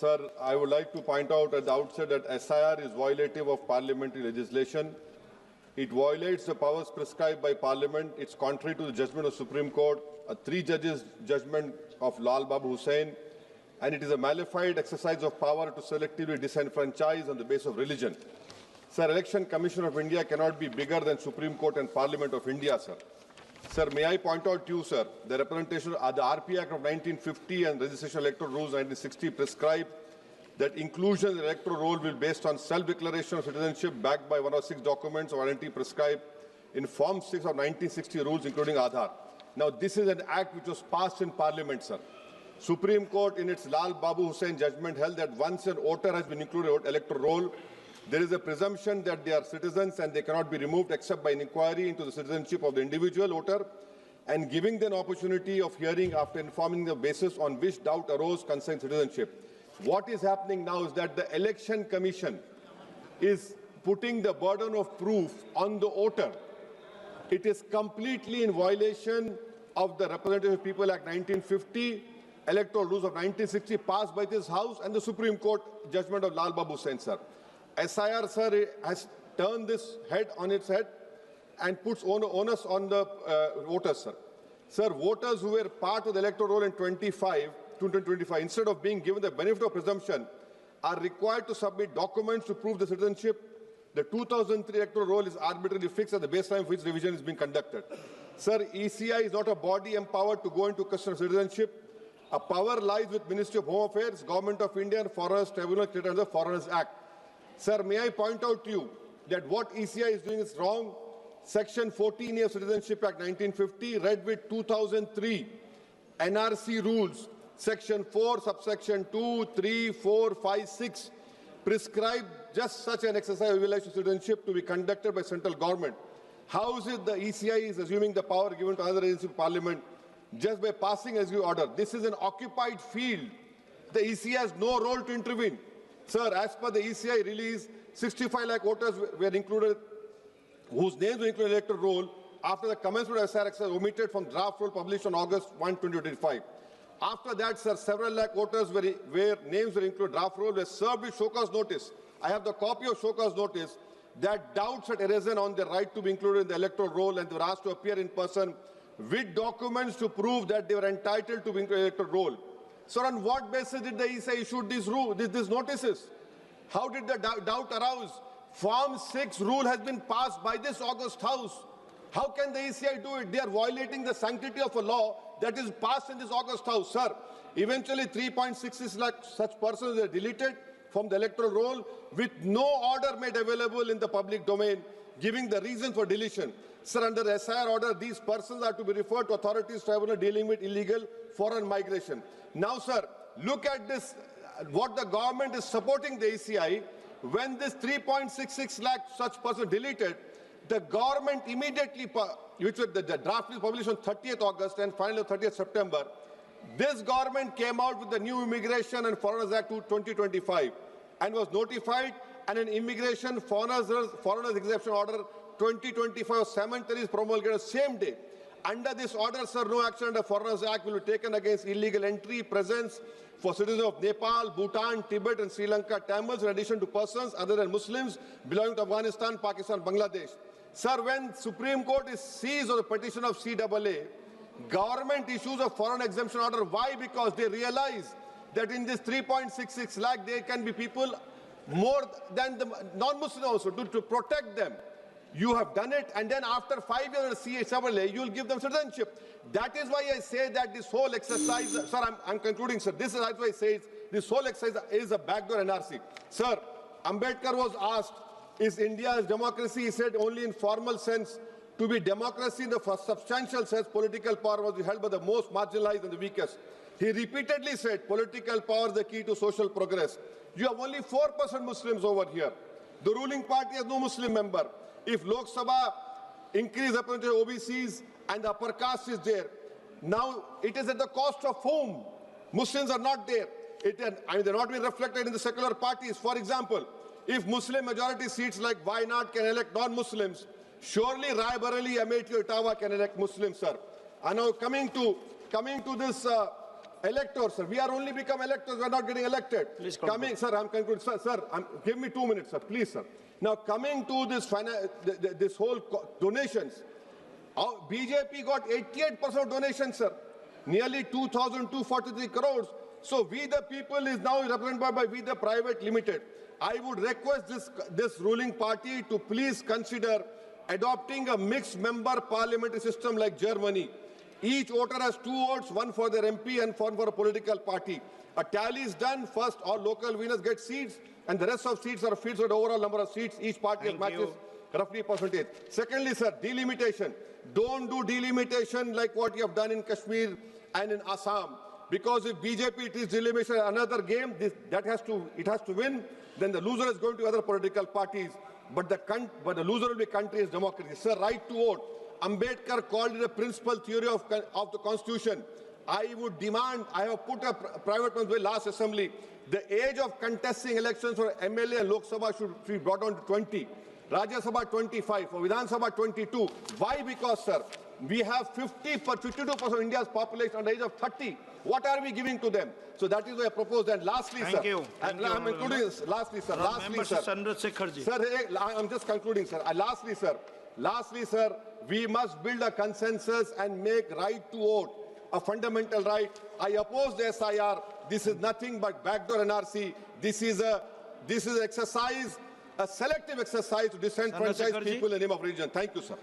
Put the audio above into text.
Sir, I would like to point out at the outset that SIR is violative of parliamentary legislation. It violates the powers prescribed by Parliament. It's contrary to the judgment of Supreme Court, a three-judges judgment of Lal Babu Hussain, and it is a malified exercise of power to selectively disenfranchise on the basis of religion. Sir, Election Commission of India cannot be bigger than Supreme Court and Parliament of India, sir. Sir, may I point out to you, sir, the representation of the RP Act of 1950 and Registration Electoral Rules 1960 prescribe that inclusion in the electoral roll will be based on self-declaration of citizenship backed by 106 documents of identity prescribed in Form 6 of 1960 rules, including Aadhaar. Now, this is an act which was passed in Parliament, sir. Supreme Court, in its Lal Babu Hussain judgment, held that once an voter has been included in the electoral roll, there is a presumption that they are citizens and they cannot be removed except by an inquiry into the citizenship of the individual voter and giving them an opportunity of hearing after informing the basis on which doubt arose concerning citizenship. What is happening now is that the Election Commission is putting the burden of proof on the voter. It is completely in violation of the Representative of People Act 1950, Electoral Rules of 1960 passed by this House, and the Supreme Court judgment of Lal Babu Hussain, sir. SIR, sir, has turned this head on its head and puts onus on the voters, sir. Sir, voters who were part of the electoral roll in 2025, instead of being given the benefit of presumption, are required to submit documents to prove the citizenship. The 2003 electoral roll is arbitrarily fixed at the baseline for which revision is being conducted. Sir, ECI is not a body empowered to go into question of citizenship. A power lies with Ministry of Home Affairs, Government of India, and Foreigners Tribunal created under the Foreigners Act. Sir, may I point out to you that what ECI is doing is wrong. Section 14A of Citizenship Act 1950, read with 2003 NRC rules, Section 4, subsection 2, 3, 4, 5, 6, prescribe just such an exercise of evaluation of citizenship to be conducted by central government. How is it the ECI is assuming the power given to another agency of Parliament just by passing executive order? This is an occupied field. The ECI has no role to intervene. Sir, as per the ECI release, 65 lakh voters were included, whose names were included in the electoral roll after the commencement of SR exercise omitted from draft roll published on August 1, 2025. After that, sir, several lakh voters where names were included draft roll were served with show cause notice. I have the copy of show cause notice that doubts had arisen on their right to be included in the electoral roll, and they were asked to appear in person with documents to prove that they were entitled to be included in the electoral roll. Sir, on what basis did the ECI issue these notices? How did the doubt arouse? Form 6 rule has been passed by this August House. How can the ECI do it? They are violating the sanctity of a law that is passed in this August House. Sir, eventually 3.66 lakh such persons were deleted from the electoral roll with no order made available in the public domain, giving the reason for deletion. Sir, under the SIR order, these persons are to be referred to authorities tribunal dealing with illegal foreign migration. Now, sir, look at this, what the government is supporting the ECI. When this 3.66 lakh such persons deleted, the government immediately, which was the draft is published on 30th August and finally 30th September, this government came out with the new Immigration and Foreigners Act 2025 and was notified, and an Immigration Foreigners Exemption Order 2025 cemetery is promulgated the same day. Under this order, sir, no action under Foreigners Act will be taken against illegal entry, presence for citizens of Nepal, Bhutan, Tibet and Sri Lanka, Tamils, in addition to persons other than Muslims belonging to Afghanistan, Pakistan, Bangladesh. Sir, when Supreme Court is seized on the petition of CAA, government issues a foreign exemption order. Why? Because they realize that in this 3.66 lakh, there can be people more than the non-Muslims also to protect them. You have done it, and then after 5 years of CAA, you will give them citizenship. That is why I say that this whole exercise, sir, I'm concluding, sir. This is why I say this whole exercise is a backdoor NRC. Sir, Ambedkar was asked, is India's democracy? He said only in formal sense. To be democracy in the substantial sense, political power was held by the most marginalized and the weakest. He repeatedly said political power is the key to social progress. You have only 4% Muslims over here. The ruling party has no Muslim member. If Lok Sabha increase representation of OBCs and the upper caste is there, now it is at the cost of whom? Muslims are not there. They're not being reflected in the secular parties. For example, if Muslim majority seats like Wayanad can elect non-Muslims, surely Raebareli, Amethi, Ottawa can elect Muslims, sir. And now coming to this Electors, sir. We are only become electors. We are not getting elected. Please conclude. Coming, sir. I'm concluding, sir. Give me 2 minutes, sir. Please, sir. Now, coming to this this whole donations, BJP got 88% donations, sir. Nearly 2,243 crores. So we the people is now represented by We the Private Limited. I would request this ruling party to please consider adopting a mixed member parliamentary system like Germany. Each voter has 2 votes, one for their MP and one for a political party. A tally is done. First, all local winners get seats, and the rest of seats are filled with the overall number of seats. Each party matches roughly percentage. Secondly, sir, delimitation. Don't do delimitation like what you have done in Kashmir and in Assam. Because if BJP is delimitation another game, it has to win. Then the loser is going to other political parties. But the loser will be country's democracy. Sir, right to vote. Ambedkar called it a principal theory of the Constitution. I would demand, I have put a private bill last assembly, the age of contesting elections for MLA and Lok Sabha should be brought down to 20. Rajya Sabha 25, for Vidhan Sabha 22. Why? Because, sir, we have 52% of India's population under the age of 30. What are we giving to them? So that is why I propose. And lastly, Thank you. I'm including this. Lastly, sir. Sir, I'm just concluding, sir. Lastly, sir, we must build a consensus and make right to vote a fundamental right. I oppose the SIR. This is nothing but backdoor NRC. This is an exercise, a selective exercise to disenfranchise people in the name of religion. Thank you, sir.